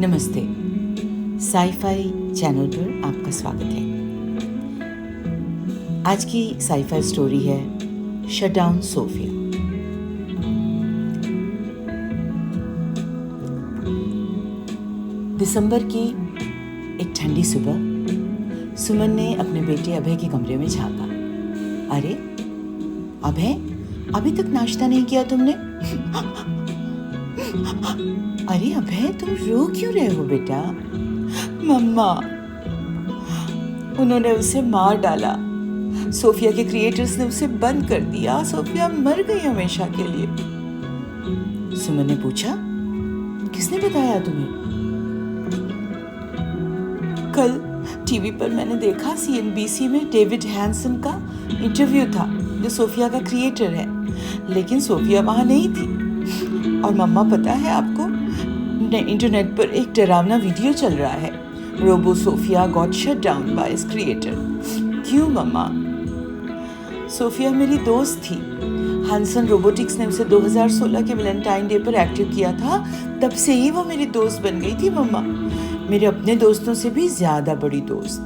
नमस्ते, sci-fi channel पर आपका स्वागत है। आज की साई-फाई स्टोरी है शटडाउन सोफिया। दिसंबर की एक ठंडी सुबह सुमन ने अपने बेटे अभय के कमरे में झांका। अरे अभय, अभी तक नाश्ता नहीं किया तुमने? अरे अभय, तुम रो क्यों रहे हो बेटा? मम्मा, उन्होंने उसे मार डाला। सोफिया के क्रिएटर्स ने उसे बंद कर दिया। सोफिया मर गई हमेशा के लिए। सुमन ने पूछा, किसने बताया तुम्हें? कल टीवी पर मैंने देखा, CNBC में डेविड हैंसन का इंटरव्यू था, जो सोफिया का क्रिएटर है, लेकिन सोफिया वहां नहीं थी। और मम्मा, पता है आपको, इंटरनेट पर एक डरावना वीडियो चल रहा है। Robo Sophia got shut down by its creator. क्यों मम्मा? सोफिया मेरी दोस्त थी। हांसन रोबोटिक्स ने उसे 2016 के वैलेंटाइन डे पर एक्टिव किया था। तब से ही वो मेरी दोस्त बन गई थी मम्मा। मेरे अपने दोस्तों से भी ज्यादा बड़ी दोस्त।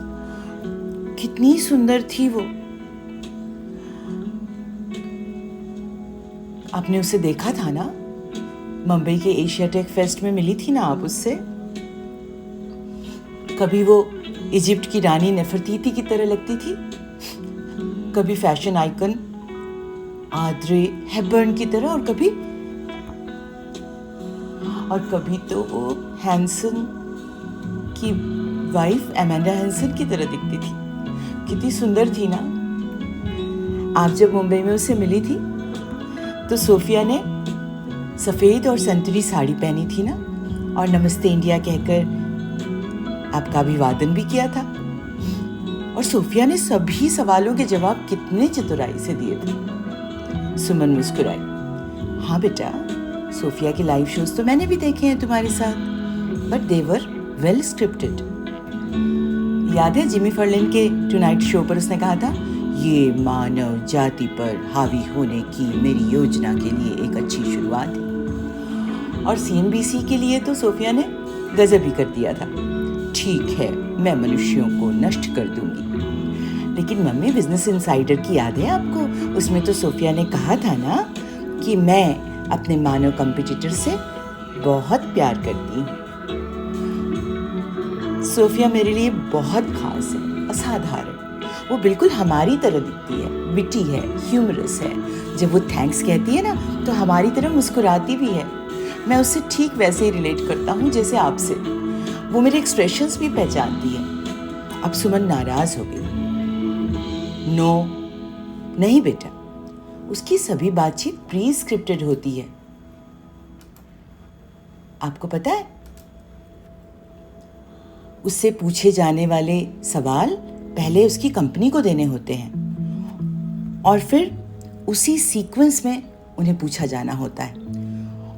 कितनी सुंदर थी वो। आपने उसे देखा था ना? मुंबई के एशिया टेक फेस्ट में मिली थी ना आप उससे? कभी वो इजिप्ट की रानी नेफरतीती की तरह लगती थी, कभी फैशन आइकन आद्रे हेबर्न की तरह, और कभी तो वो हैंसन की वाइफ एमेंडा हैंसन की तरह दिखती थी। कितनी सुंदर थी ना? आप जब मुंबई में उससे मिली थी तो सोफिया ने सफेद और संतरी साड़ी पहनी थी ना, और नमस्ते इंडिया कहकर आपका अभिवादन भी किया था। और सोफिया ने सभी सवालों के जवाब कितने चतुराई से दिए थे। सुमन मुस्कुराई। हाँ बेटा, सोफिया के लाइव शोज तो मैंने भी देखे हैं तुम्हारे साथ, but they were well scripted. याद है जिमी फर्लिन के टुनाइट शो पर उसने कहा था, ये मानव जाति पर हावी होने की मेरी योजना के लिए एक अच्छी शुरुआत है। और CNBC के लिए तो सोफिया ने गजब ही कर दिया था। ठीक है, मैं मनुष्यों को नष्ट कर दूंगी। लेकिन मम्मी, बिजनेस इनसाइडर की याद है आपको? उसमें तो सोफिया ने कहा था ना कि मैं अपने मानव कंपटीटर से बहुत प्यार करती हूँ। सोफिया मेरे लिए बहुत खास है, असाधारण। वो बिल्कुल हमारी तरह दिखती है, विटी है, ह्यूमरस है। जब वो थैंक्स कहती है ना, तो हमारी तरह मुस्कुराती भी है। मैं उससे ठीक वैसे ही रिलेट करता हूँ जैसे आपसे। वो मेरे एक्सप्रेशंस भी पहचानती है। अब सुमन नाराज हो गई। नो, नहीं बेटा, उसकी सभी बातचीत प्री स्क्रिप्टेड होती है। आपको पता है, उससे पूछे जाने वाले सवाल पहले उसकी कंपनी को देने होते हैं, और फिर उसी सीक्वेंस में उन्हें पूछा जाना होता है।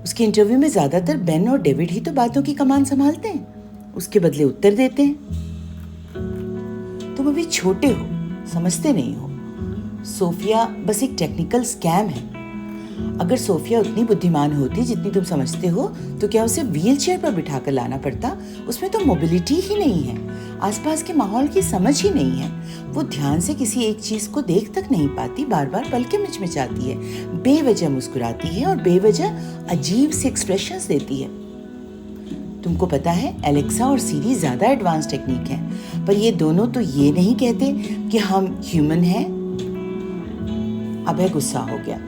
उसके इंटरव्यू में ज्यादातर बेन और डेविड ही तो बातों की कमान संभालते हैं, उसके बदले उत्तर देते हैं। तुम अभी छोटे हो, समझते नहीं हो। सोफिया बस एक टेक्निकल स्कैम है। अगर सोफिया उतनी बुद्धिमान होती जितनी तुम समझते हो, तो क्या उसे व्हीलचेयर पर बिठाकर लाना पड़ता? उसमें तो मोबिलिटी ही नहीं है, आसपास के माहौल की समझ ही नहीं है। वो ध्यान से किसी एक चीज को देख तक नहीं पाती, बार बार पलकें मिचमिचाती है, बेवजह मुस्कुराती है और बेवजह अजीब से एक्सप्रेशंस देती है। तुमको पता है, एलेक्सा और सीरी ज्यादा एडवांस टेक्निक है, पर ये दोनों तो ये नहीं कहते कि हम ह्यूमन हैं। अभय गुस्सा हो गया।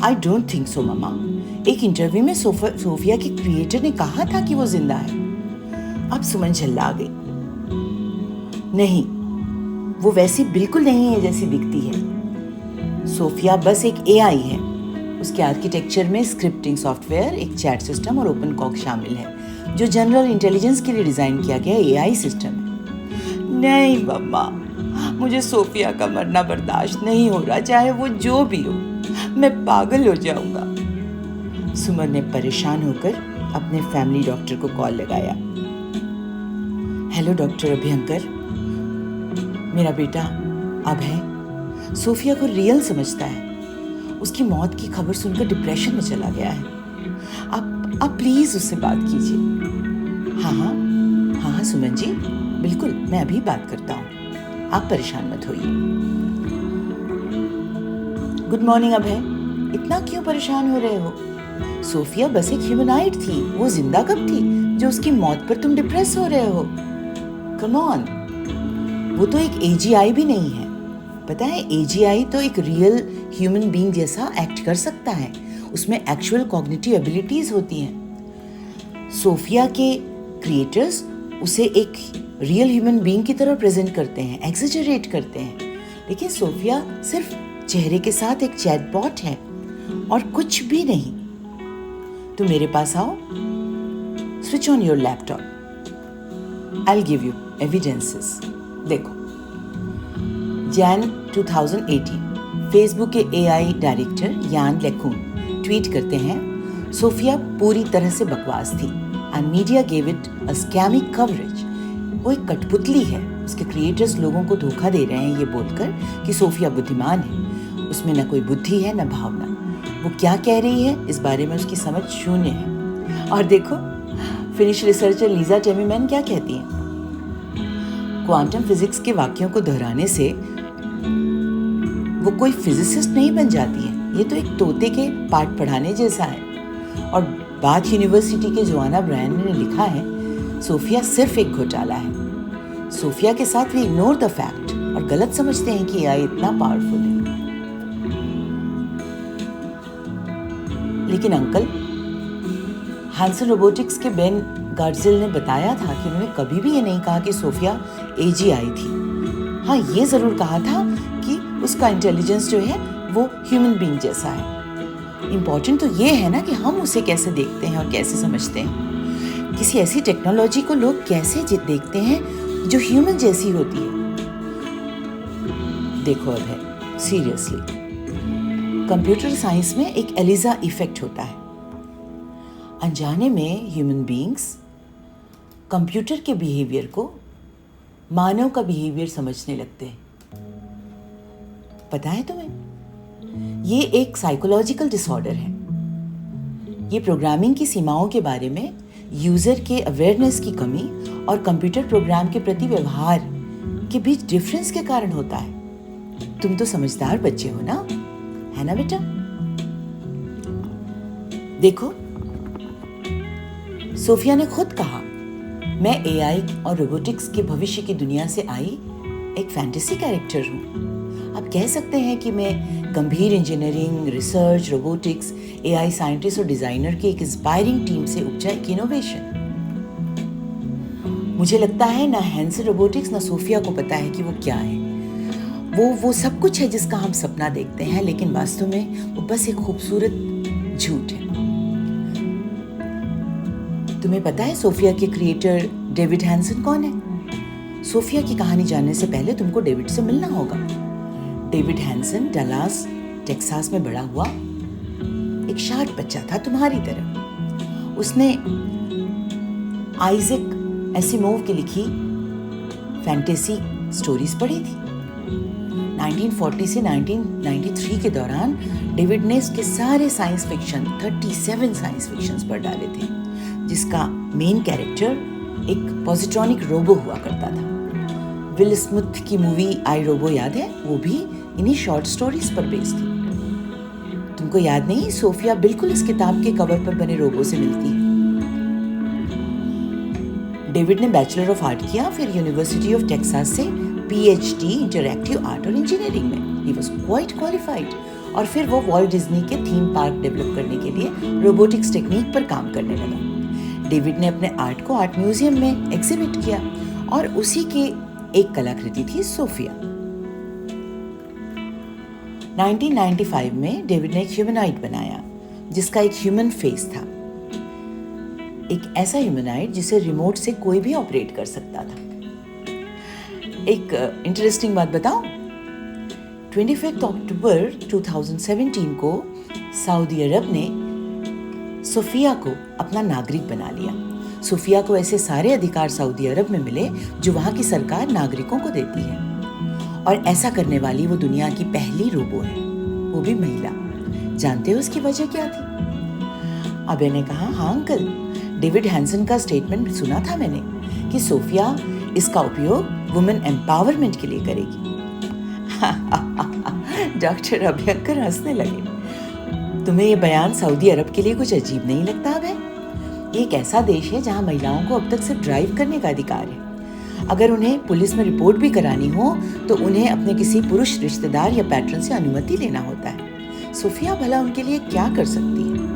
आई डोंट थिंक सो मम्मा। एक इंटरव्यू में सोफिया के क्रिएटर ने कहा था कि वो जिंदा है। अब सुमन झल्ला गई। नहीं, वो वैसी बिल्कुल नहीं है जैसी दिखती है। सोफिया बस एक AI है। उसके आर्किटेक्चर में स्क्रिप्टिंग सॉफ्टवेयर, एक चैट सिस्टम और ओपन कॉक शामिल है, जो जनरल इंटेलिजेंस के लिए डिजाइन किया गया AI सिस्टम है। नहीं मम्मा, मुझे सोफिया का मरना बर्दाश्त नहीं हो रहा, चाहे वो जो भी हो। मैं पागल हो जाऊंगा। सुमन ने परेशान होकर अपने फैमिली डॉक्टर को कॉल लगाया। हेलो डॉक्टर अभयंकर, मेरा बेटा अभय सोफिया को रियल समझता है। उसकी मौत की खबर सुनकर डिप्रेशन में चला गया है। आप प्लीज उससे बात कीजिए। हाँ हाँ हाँ हाँ सुमन जी, बिल्कुल मैं अभी बात करता हूँ, आप परेशान मत होइए। गुड मॉर्निंग अभय, इतना क्यों परेशान हो रहे हो? सोफिया बस एक ह्यूमनाइड थी, वो जिंदा कब थी जो उसकी मौत पर तुम डिप्रेस हो रहे हो? कम ऑन, वो तो एक एजीआई भी नहीं है। पता है, एजीआई तो एक रियल ह्यूमन बीइंग जैसा एक्ट कर सकता है, उसमें एक्चुअल कॉग्निटिव एबिलिटीज होती हैं। सोफिया के क्रिएटर्स उसे एक रियल ह्यूमन बीइंग की तरह प्रेजेंट करते हैं, एक्सेजरेट करते हैं, लेकिन सोफिया सिर्फ चेहरे के साथ एक चैटबॉट है और कुछ भी नहीं। तुम मेरे पास आओ, switch on your laptop, I will give you evidences. देखो, जैन 2018 फेसबुक के एआई डायरेक्टर यान लेकून ट्वीट करते हैं, सोफिया पूरी तरह से बकवास थी and media gave it a scammy coverage. वो एक कठपुतली है, उसके क्रिएटर्स लोगों को धोखा दे रहे हैं ये बोलकर कि सोफिया बुद्धिमान है, उसमें न कोई बुद्धि है न भावना। वो क्या कह रही है इस बारे में उसकी समझ शून्य है। और देखो, फिनिश रिसर्चर लीजा टेमीमैन क्या कहती हैं, क्वांटम फिजिक्स के वाक्यों को दोहराने से वो कोई फिजिसिस्ट नहीं बन जाती है, ये तो एक तोते के पाठ पढ़ाने जैसा है। और बाथ यूनिवर्सिटी के जोआना ब्रायन ने लिखा है, सोफिया सिर्फ एक घोटाला है। सोफिया के साथ वी इग्नोर द फैक्ट और गलत समझते हैं कि एआई इतना पावरफुल है। लेकिन अंकल, हैंसन रोबोटिक्स के बेन गार्जिल ने बताया था कि उन्होंने कभी भी ये नहीं कहा कि सोफिया एजीआई थी। हाँ, ये जरूर कहा था कि उसका इंटेलिजेंस जो है वो ह्यूमन बीइंग जैसा है। इम्पॉर्टेंट तो ये है ना कि हम उसे कैसे देखते हैं और कैसे समझते हैं। किसी ऐसी टेक्नोलॉजी को लोग कैसे देखते हैं जो ह्यूमन जैसी होती है। देखो अभय, सीरियसली, कंप्यूटर साइंस में एक एलिजा इफेक्ट होता है। अनजाने में ह्यूमन बीइंग्स कंप्यूटर के बिहेवियर को मानव का बिहेवियर समझने लगते हैं। पता है तुम्हें, ये एक साइकोलॉजिकल डिसऑर्डर है। ये प्रोग्रामिंग की सीमाओं के बारे में यूजर के अवेयरनेस की कमी और कंप्यूटर प्रोग्राम के प्रति व्यवहार के बीच डिफरेंस के कारण होता है। तुम तो समझदार बच्चे हो ना, है ना बेटा? देखो, सोफिया ने खुद कहा, मैं एआई और रोबोटिक्स के भविष्य की दुनिया से आई एक फैंटेसी कैरेक्टर हूँ। आप कह सकते हैं कि मैं गंभीर engineering, research, robotics, AI scientist और डिजाइनर की एक इंस्पायरिंग टीम से उपजा एक इनोवेशन। मुझे लगता है ना हैंसन रोबोटिक्स ना सोफिया को पता है कि वो क्या है। वो सब कुछ है जिसका हम सपना देखते हैं, लेकिन वास्तव में वो बस एक खूबसूरत झूठ है। तुम्हें पता है सोफिया के क्रिएटर डेविड हैंसन कौन है? सोफिया की कहानी जानने से पहले तुमको डेविड से मिलना होगा। डेविड हैंसन डलास, टेक्सास में बड़ा हुआ एक शार्प बच्चा था, तुम्हारी तरह। उसने आइजैक एसिमोव की लिखी फैंटेसी स्टोरीज पढ़ी थी। 1940 से 1993 के दौरान डेविड ने इसके सारे साइंस फिक्शन 37 साइंस फिक्शंस पढ़ डाले थे, जिसका मेन कैरेक्टर एक पॉजिट्रॉनिक रोबो हुआ करता था। विल स्मिथ की मूवी आई रोबो याद है? वो भी इन्हीं शॉर्ट स्टोरीज पर बेस्ड थी। तुमको याद नहीं, सोफिया बिल्कुल इस किताब के कवर पर बने रोबो से मिलती है। डेविड ने बैचलर ऑफ आर्ट किया, फिर यूनिवर्सिटी ऑफ टेक्सास से पीएचडी इंटरैक्टिव आर्ट और इंजीनियरिंग में। He was quite qualified. और फिर वो वॉल्ट डिज्नी के थीम पार्क डेवलप करने के लिए रोबोटिक्स टेक्निक पर काम करने लगा। डेविड ने अपने आर्ट को आर्ट म्यूजियम में एग्जिबिट किया और उसी की एक कलाकृति थी सोफिया। 1995 में डेविड ने एक ह्यूमनाइड बनाया जिसका एक ह्यूमन फेस था, एक ऐसा ह्यूमनाइड जिसे रिमोट से कोई भी ऑपरेट कर सकता था। एक इंटरेस्टिंग बात बताऊं, 25 अक्टूबर 2017 को सऊदी अरब ने सोफिया को अपना नागरिक बना लिया। सोफिया को ऐसे सारे अधिकार सऊदी अरब में मिले जो वहां की सरकार नागरिकों को देती है, और ऐसा करने वाली वो दुनिया की पहली रोबो है, वो भी महिला। जानते हो उसकी वजह क्या थी? अबे ने कहा, हाँ अंकल, डेविड हैंसन का स्टेटमेंट सुना था मैंने कि सोफिया इसका उपयोग वुमेन एम्पावरमेंट के लिए करेगी। डॉक्टर अभ्यंकर हंसने लगे। तुम्हें ये बयान सऊदी अरब के लिए कुछ अजीब नहीं लगता अब है? ये एक ऐसा देश है जहां महिलाओं को अब तक सिर्फ ड्राइव करने का अधिकार है। अगर उन्हें पुलिस में रिपोर्ट भी करानी हो तो उन्हें अपने किसी पुरुष रिश्तेदार या पैट्रन से अनुमति लेना होता है। सोफिया भला उनके लिए क्या कर सकती है?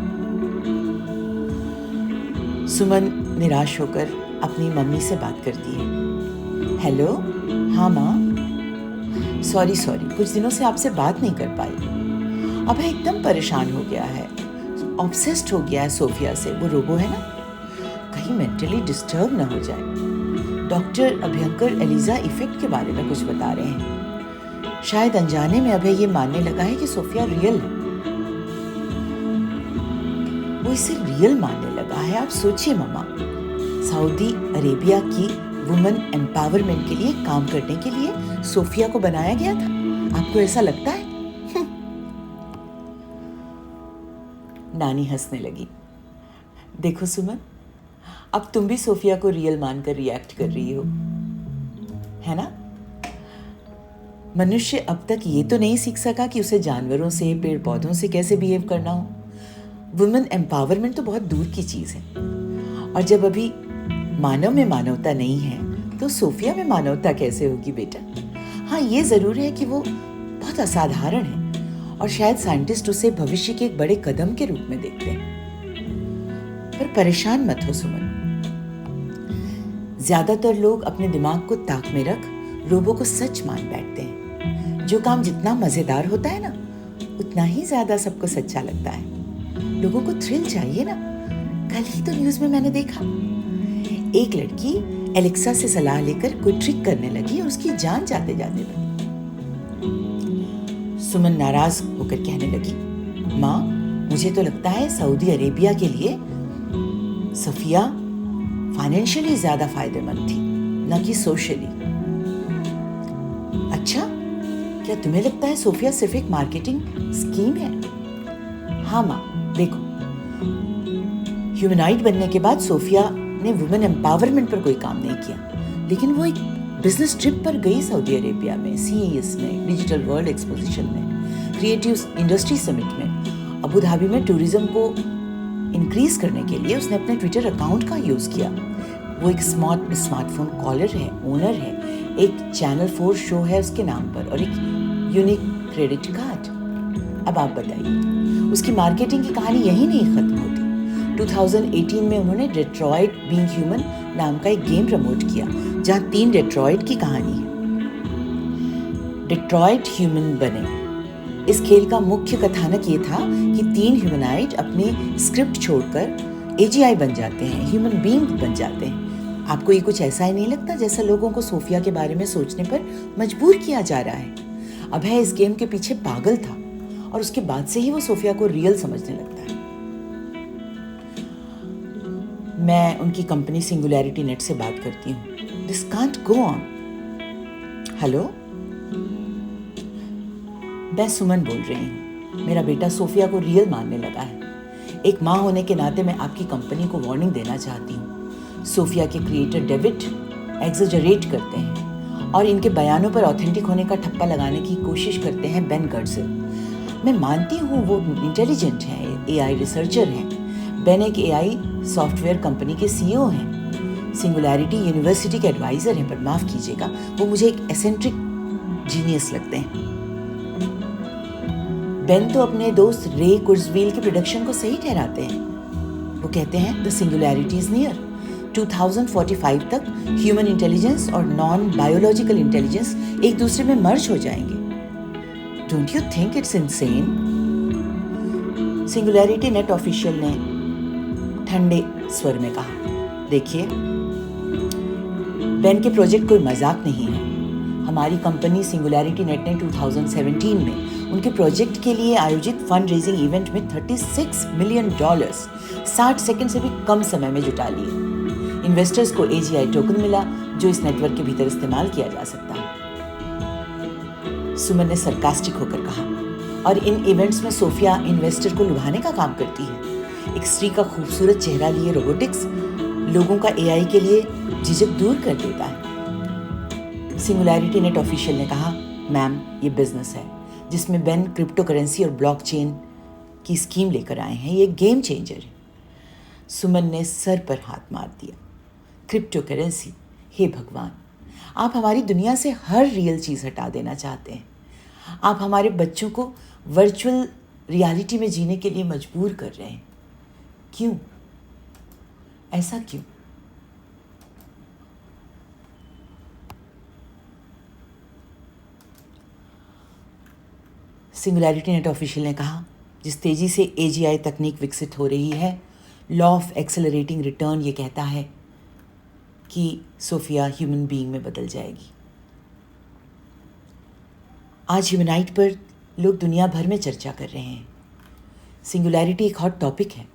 सुमन निराश होकर अपनी मम्मी से बात करती है। हेलो, हाँ माँ, सॉरी कुछ दिनों से आपसे बात नहीं कर पाई। अब एकदम परेशान हो गया है, ऑब्सेस्ड हो गया है सोफिया से। वो रोबो है ना, कहीं मेंटली डिस्टर्ब ना हो जाए। डॉक्टर अभ्यंकर एलिजा इफेक्ट के बारे में कुछ बता रहे हैं। शायद अनजाने में अभय ये मानने लगा है कि सोफिया रियल है। वो इसे रियल मानने लगा है। आप सोचिए मामा, सऊदी अरेबिया की वुमेन एम्पावरमेंट के लिए काम करने के लिए सोफिया को बनाया गया था। आपको ऐसा लगता है? नानी हंसने लगी। देखो सुमन, अब तुम भी सोफिया को रियल मानकर रिएक्ट कर रही हो, है ना? मनुष्य अब तक ये तो नहीं सीख सका कि उसे जानवरों से, पेड़ पौधों से कैसे बिहेव करना हो। वुमेन एम्पावरमेंट तो बहुत दूर की चीज है। और जब अभी मानव में मानवता नहीं है तो सोफिया में मानवता कैसे होगी बेटा? हाँ, ये जरूर है कि वो बहुत असाधारण है और शायद साइंटिस्ट उसे भविष्य के एक बड़े कदम के रूप में देखते हैं। पर परेशान मत हो सुमन, ज्यादातर लोग अपने दिमाग को ताक में रख रोबो को सच मान बैठते हैं। जो काम जितना मजेदार होता है ना, उतना ही ज्यादा सबको सच्चा लगता है। लोगों को थ्रिल चाहिए ना। कल ही तो न्यूज में मैंने देखा, एक लड़की एलेक्सा से सलाह लेकर कोई ट्रिक करने लगी और उसकी जान जाते जाते बची। सुमन नाराज होकर कहने लगी, माँ, मुझे तो लगता है सऊदी अरेबिया के लिए सोफिया फाइनेंशियली ज्यादा फायदेमंद थी, न कि सोशली। अच्छा, क्या तुम्हें लगता है सोफिया सिर्फ एक मार्केटिंग स्कीम है? हाँ माँ, देखो, ह्यूमनॉइड बनने के बाद सोफिया ने वुमेन एम्पावरमेंट पर कोई काम नहीं किया, लेकिन वो एक बिजनेस ट्रिप पर गई सऊदी अरेबिया में, CES में, डिजिटल वर्ल्ड एक्सपोजिशन में, क्रिएटिव इंडस्ट्री समिट में, अबू धाबी में टूरिज्म को इंक्रीज करने के लिए उसने अपने ट्विटर अकाउंट का यूज किया। वो एक स्मार्टफोन कॉलर है, ओनर है, एक चैनल 4 शो है उसके नाम पर और एक यूनिक क्रेडिट कार्ड। अब आप बताइए, उसकी मार्केटिंग की कहानी यही नहीं खत्म होती। 2018 में उन्होंने डेट्रॉयट बीइंग ह्यूमन नाम का एक गेम प्रमोट किया, जहां 3 डेट्रॉयट की कहानी है। डेट्रॉयट ह्यूमन बने। इस खेल का मुख्य कथानक ये था कि 3 ह्यूमनाइट अपनी स्क्रिप्ट छोड़कर AGI बन जाते हैं, ह्यूमन बीइंग बन जाते हैं। आपको ये कुछ ऐसा ही नहीं लगता जैसा लोगों को सोफिया के बारे में सोचने पर मजबूर किया जा रहा है? अभय इस गेम के पीछे पागल था और उसके बाद से ही वो सोफिया को रियल समझने लगता है। मैं उनकी कंपनी सिंगुलैरिटी नेट से बात करती हूँ। This can't go on. Hello, मैं सुमन बोल रही हूँ। मेरा बेटा सोफिया को रियल मानने लगा है। एक माँ होने के नाते मैं आपकी कंपनी को वार्निंग देना चाहती हूँ। सोफिया के क्रिएटर डेविड एग्जैजरेट करते हैं और इनके बयानों पर ऑथेंटिक होने का ठप्पा लगाने की कोशिश करते हैं बेन गर्सल। मैं मानती हूँ वो इंटेलिजेंट हैं, AI रिसर्चर हैं। बेन एक AI सॉफ्टवेयर कंपनी के CEO हैं, सिंगुलैरिटी यूनिवर्सिटी के एडवाइजर हैं, पर माफ कीजिएगा, वो मुझे एक एसेंट्रिक जीनियस लगते हैं। बेन तो अपने दोस्त रे कुर्जवील के प्रोडक्शन को सही ठहराते हैं। वो कहते हैं द सिंगुलैरिटी इज नियर। 2045 तक ह्यूमन इंटेलिजेंस और नॉन बायोलॉजिकल इंटेलिजेंस एक दूसरे में मर्ज हो जाएंगे। Don't you think it's insane? Singularity net official ने ठंडे स्वर में कहा, देखिए, बेन के प्रोजेक्ट कोई मजाक नहीं है। हमारी कंपनी सिंगुलैरिटी नेट ने 2017 में उनके प्रोजेक्ट के लिए आयोजित फंड रेजिंग इवेंट में $36 मिलियन 60 सेकंड से भी कम समय में जुटा लिए। इन्वेस्टर्स को AGI टोकन मिला जो इस नेटवर्क के भीतर इस्तेमाल किया जा सकता है। सुमन ने सरकास्टिक होकर कहा, और इन इवेंट्स में सोफिया इन्वेस्टर को लुभाने का काम करती है। एक स्त्री का खूबसूरत चेहरा लिए रोबोटिक्स लोगों का एआई के लिए झिझक दूर कर देता है। सिंगुलैरिटी नेट ऑफिशियल ने कहा, मैम ये बिजनेस है जिसमें बेन क्रिप्टो करेंसी और ब्लॉकचेन की स्कीम लेकर आए हैं, ये गेम चेंजर है। सुमन ने सर पर हाथ मार दिया। क्रिप्टो करेंसी, हे भगवान, आप हमारी दुनिया से हर रियल चीज़ हटा देना चाहते हैं। आप हमारे बच्चों को वर्चुअल रियलिटी में जीने के लिए मजबूर कर रहे हैं। क्यों? ऐसा क्यों? सिंगुलैरिटी नेट ऑफिशियल ने कहा, जिस तेजी से एजीआई तकनीक विकसित हो रही है, लॉ ऑफ एक्सेलरेटिंग रिटर्न ये कहता है कि सोफिया ह्यूमन बीइंग में बदल जाएगी। आज ह्यूमनाइट पर लोग दुनिया भर में चर्चा कर रहे हैं। सिंगुलैरिटी एक हॉट टॉपिक है।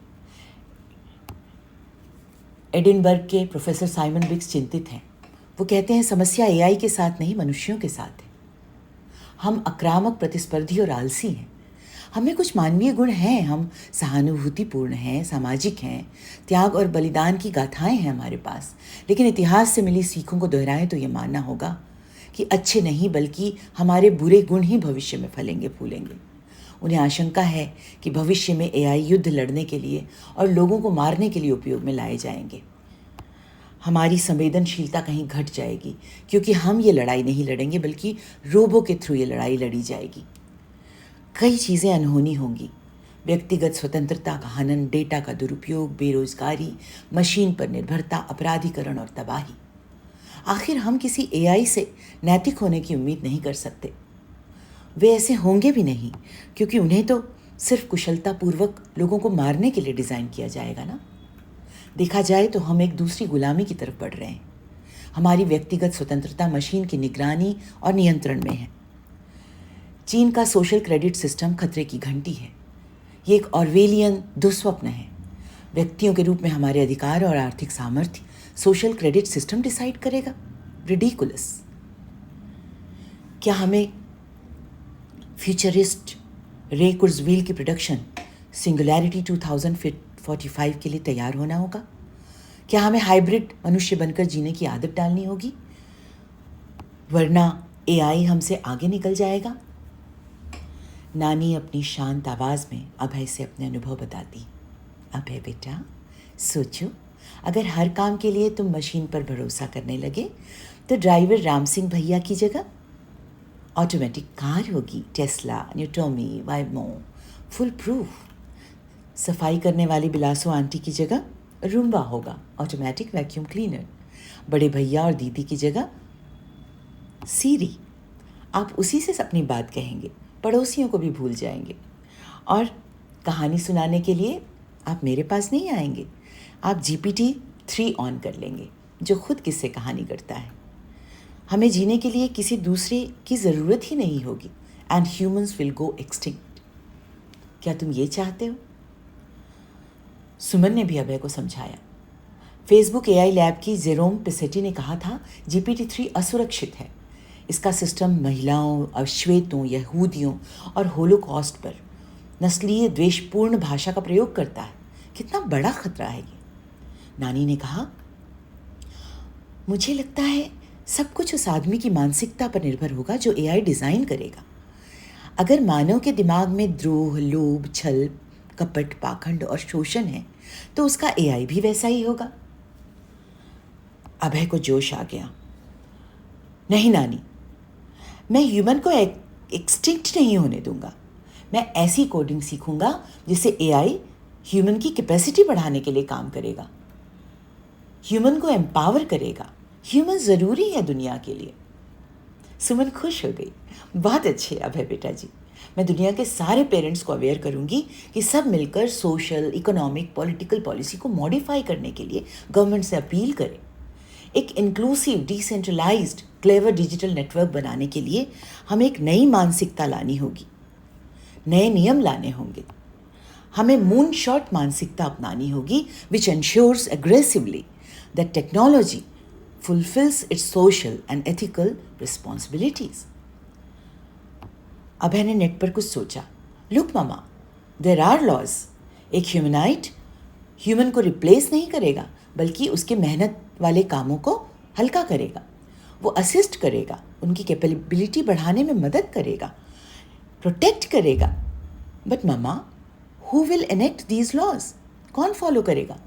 एडिनबर्ग के प्रोफेसर साइमन बिग्स चिंतित हैं। वो कहते हैं समस्या एआई के साथ नहीं, मनुष्यों के साथ है। हम आक्रामक, प्रतिस्पर्धी और आलसी हैं। हमें कुछ मानवीय गुण हैं, हम सहानुभूतिपूर्ण हैं, सामाजिक हैं, त्याग और बलिदान की गाथाएं हैं हमारे पास। लेकिन इतिहास से मिली सीखों को दोहराएं तो ये मानना होगा कि अच्छे नहीं बल्कि हमारे बुरे गुण ही भविष्य में फलेंगे फूलेंगे। उन्हें आशंका है कि भविष्य में एआई युद्ध लड़ने के लिए और लोगों को मारने के लिए उपयोग में लाए जाएंगे। हमारी संवेदनशीलता कहीं घट जाएगी क्योंकि हम ये लड़ाई नहीं लड़ेंगे बल्कि रोबो के थ्रू ये लड़ाई लड़ी जाएगी। कई चीज़ें अनहोनी होंगी। व्यक्तिगत स्वतंत्रता का हनन, डेटा का दुरुपयोग, बेरोजगारी, मशीन पर निर्भरता, अपराधीकरण और तबाही। आखिर हम किसी एआई से नैतिक होने की उम्मीद नहीं कर सकते। वे ऐसे होंगे भी नहीं क्योंकि उन्हें तो सिर्फ कुशलतापूर्वक लोगों को मारने के लिए डिज़ाइन किया जाएगा ना। देखा जाए तो हम एक दूसरी गुलामी की तरफ बढ़ रहे हैं। हमारी व्यक्तिगत स्वतंत्रता मशीन की निगरानी और नियंत्रण में है। चीन का सोशल क्रेडिट सिस्टम खतरे की घंटी है। ये एक ऑर्वेलियन दुस्वप्न है। व्यक्तियों के रूप में हमारे अधिकार और आर्थिक सामर्थ्य सोशल क्रेडिट सिस्टम डिसाइड करेगा? रिडिकुलस। क्या हमें फ्यूचरिस्ट रे कुर्जवील की प्रोडक्शन सिंगुलैरिटी 2045 के लिए तैयार होना होगा? क्या हमें हाइब्रिड मनुष्य बनकर जीने की आदत डालनी होगी, वरना एआई हमसे आगे निकल जाएगा? नानी अपनी शांत आवाज़ में अभय से अपने अनुभव बताती। अभय बेटा, सोचो, अगर हर काम के लिए तुम मशीन पर भरोसा करने लगे तो ड्राइवर राम सिंह भैया की जगह ऑटोमेटिक कार होगी, टेस्ला, न्यूटोमी, वाइमो, फुल प्रूफ। सफाई करने वाली बिलासो आंटी की जगह रूम्बा होगा, ऑटोमेटिक वैक्यूम क्लीनर। बड़े भैया और दीदी की जगह सीरी। आप उसी से अपनी बात कहेंगे, पड़ोसियों को भी भूल जाएंगे। और कहानी सुनाने के लिए आप मेरे पास नहीं आएंगे, आप GPT-3 ऑन कर लेंगे जो खुद किस्से कहानी करता है। हमें जीने के लिए किसी दूसरे की ज़रूरत ही नहीं होगी and humans will go extinct. क्या तुम ये चाहते हो? सुमन ने भी अभय को समझाया। फेसबुक एआई लैब की जेरोम पिसेटी ने कहा था, GPT-3 असुरक्षित है। इसका सिस्टम महिलाओं, अश्वेतों, यहूदियों और होलोकॉस्ट पर नस्लीय द्वेषपूर्ण भाषा का प्रयोग करता है। कितना बड़ा खतरा है ये। नानी ने कहा, मुझे लगता है सब कुछ उस आदमी की मानसिकता पर निर्भर होगा जो एआई डिज़ाइन करेगा। अगर मानव के दिमाग में द्रोह, लोभ, छल, कपट, पाखंड और शोषण है तो उसका एआई भी वैसा ही होगा। अभय को जोश आ गया। नहीं नानी, मैं ह्यूमन को एक्सटिंक्ट नहीं होने दूंगा। मैं ऐसी कोडिंग सीखूंगा जिससे एआई ह्यूमन की कैपेसिटी बढ़ाने के लिए काम करेगा, ह्यूमन को एम्पावर करेगा। ह्यूमन ज़रूरी है दुनिया के लिए। सुमन खुश हो गई। बहुत अच्छे अभय बेटा जी, मैं दुनिया के सारे पेरेंट्स को अवेयर करूंगी कि सब मिलकर सोशल, इकोनॉमिक, पॉलिटिकल पॉलिसी को मॉडिफाई करने के लिए गवर्नमेंट से अपील करें। एक inclusive, decentralised, clever digital network बनाने के लिए हमें एक नई मानसिकता लानी होगी, नए नियम लाने होंगे। हमें मून शॉट मानसिकता अपनानी होगी which ensures aggressively that technology fulfills its social and ethical responsibilities. Abhay ने नेट पर कुछ सोचा। लुक मामा, देयर आर लॉज। एक ह्यूमनाइट ह्यूमन को रिप्लेस नहीं करेगा, बल्कि उसके मेहनत वाले कामों को हल्का करेगा। वो असिस्ट करेगा, उनकी कैपेबिलिटी बढ़ाने में मदद करेगा, प्रोटेक्ट करेगा। But mama, who will enact these laws? कौन फॉलो करेगा?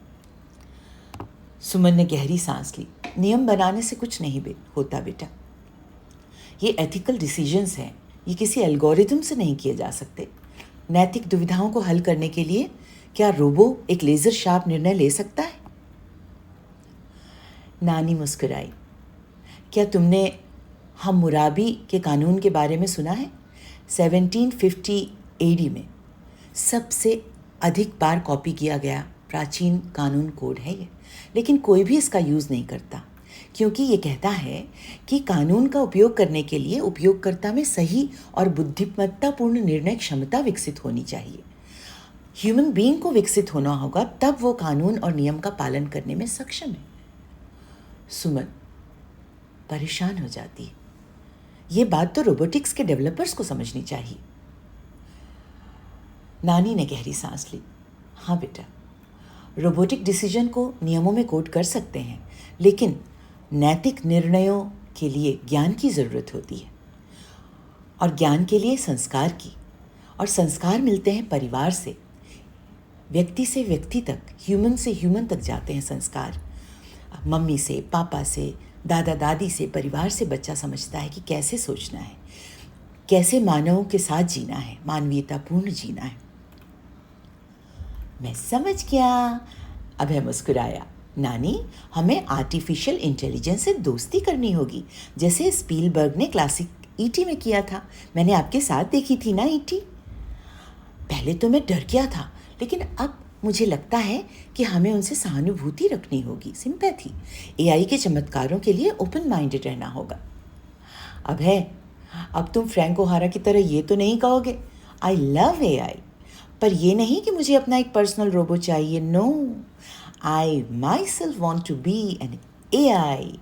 सुमन ने गहरी सांस ली। नियम बनाने से कुछ नहीं होता बेटा। ये एथिकल डिसीजंस हैं, ये किसी एल्गोरिथम से नहीं किए जा सकते। नैतिक दुविधाओं को हल करने के लिए क्या रोबो एक लेजर शार्प निर्णय ले सकता है? नानी मुस्कुराई। क्या तुमने हम्मुराबी के कानून के बारे में सुना है? 1750 एडी में सबसे अधिक बार कॉपी किया गया प्राचीन कानून कोड है ये, लेकिन कोई भी इसका यूज़ नहीं करता, क्योंकि ये कहता है कि कानून का उपयोग करने के लिए उपयोगकर्ता में सही और बुद्धिमत्तापूर्ण निर्णय क्षमता विकसित होनी चाहिए। ह्यूमन बीइंग को विकसित होना होगा, तब वो कानून और नियम का पालन करने में सक्षम है। सुमन परेशान हो जाती है। ये बात तो रोबोटिक्स के डेवलपर्स को समझनी चाहिए। नानी ने गहरी सांस ली। हाँ बेटा, रोबोटिक डिसीजन को नियमों में कोड कर सकते हैं, लेकिन नैतिक निर्णयों के लिए ज्ञान की ज़रूरत होती है, और ज्ञान के लिए संस्कार की, और संस्कार मिलते हैं परिवार से। व्यक्ति से व्यक्ति तक, ह्यूमन से ह्यूमन तक जाते हैं संस्कार। मम्मी से, पापा से, दादा दादी से, परिवार से बच्चा समझता है कि कैसे सोचना है, कैसे मानवों के साथ जीना है, मानवीयतापूर्ण जीना है। मैं समझ गया। अभय मुस्कुराया। नानी, हमें आर्टिफिशियल इंटेलिजेंस से दोस्ती करनी होगी, जैसे स्पीलबर्ग ने क्लासिक ईटी में किया था। मैंने आपके साथ देखी थी ना ईटी। पहले तो मैं डर गया था, लेकिन अब मुझे लगता है कि हमें उनसे सहानुभूति रखनी होगी, सिंपैथी। एआई के चमत्कारों के लिए ओपन माइंडेड रहना होगा। अभय, अब तुम फ्रैंक ओहारा की तरह ये तो नहीं कहोगे आई लव एआई, पर ये नहीं कि मुझे अपना एक पर्सनल रोबो चाहिए। No, I myself want to be an AI.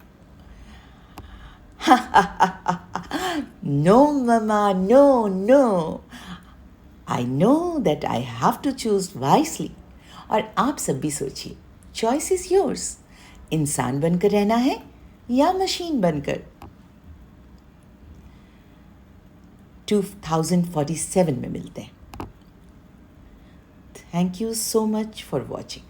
No mama, no no, I know that I have to choose wisely. और आप सब भी सोचिए, चॉइस इज योर्स। इंसान बनकर रहना है या मशीन बनकर। 2047 में मिलते हैं। Thank you so much for watching.